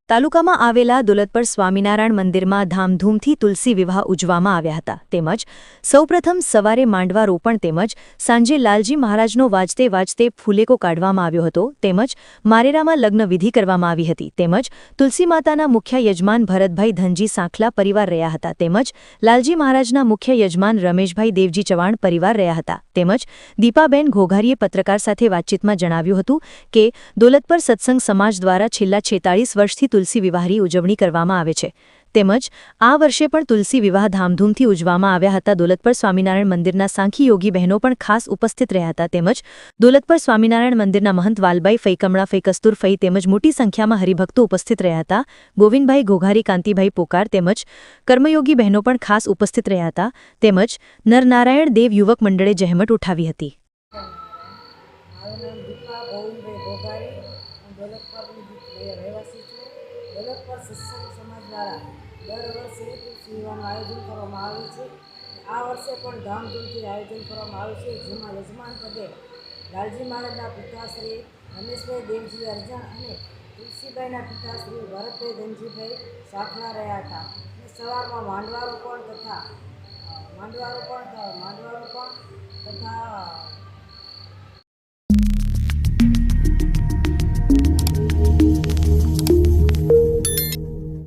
તાલુકામાં આવેલા દોલતપર સ્વામિનારાયણ મંદિરમાં ધામધૂમથી તુલસી વિવાહ ઉજવવામાં આવ્યા હતા તેમજ સૌપ્રથમ સવારે માંડવા રોપણ તેમજ સાંજે લાલજી મહારાજનો વાજતે વાજતે ફૂલેકો કાઢવામાં આવ્યો હતો તેમજ મારેરામાં લગ્ન વિધિ કરવામાં આવી હતી તેમજ તુલસી માતાના મુખ્ય યજમાન ભરતભાઈ ધનજી સાંખલા પરિવાર રહ્યા હતા તેમજ લાલજી મહારાજના મુખ્ય યજમાન રમેશભાઈ દેવજી ચવાણ પરિવાર રહ્યા હતા તેમજ દીપાબેન ઘોઘારીએ પત્રકાર સાથે વાતચીતમાં જણાવ્યું હતું કે દોલતપર સત્સંગ સમાજ દ્વારા છેલ્લા 46 વર્ષથી તુલસી વિવાહની ઉજવણી કરવામાં આવે છે તેમજ આ વર્ષે પણ તુલસી વિવાહ ધામધૂમથી ઉજવવામાં આવ્યા હતા દોલતપર સ્વામિનારાયણ મંદિરના સાંખી યોગી બહેનો પણ ખાસ ઉપસ્થિત રહ્યા હતા તેમજ દોલતપર સ્વામિનારાયણ મંદિરના મહંત વાલબાઈ ફઈ કમળા ફઈ કસ્તુર ફઈ તેમજ મોટી સંખ્યામાં હરિભક્તો ઉપસ્થિત રહ્યા હતા ગોવિંદભાઈ ઘોઘારી કાંતિભાઈ પોકાર તેમજ કર્મયોગી બહેનો પણ ખાસ ઉપસ્થિત રહ્યા હતા તેમજ નરનારાયણ દેવ યુવક મંડળે જહેમત ઉઠાવી હતી દોલતપર સત્સંગ સમાજ દ્વારા દર વર્ષે તુલસી વિવાહનું આયોજન કરવામાં આવે છે. આ વર્ષે પણ ધામધૂમથી આયોજન કરવામાં આવે છે, જેમાં યજમાન પદે લાલજી મહારાજના પિતાશ્રી રમેશભાઈ દેવજી અરજણ અને તુલસીબાઈના પિતાશ્રી ભરતભાઈ ધનજીભાઈ સાંખલા રહ્યા હતા. અને સવારમાં માંડવારોપણ તથા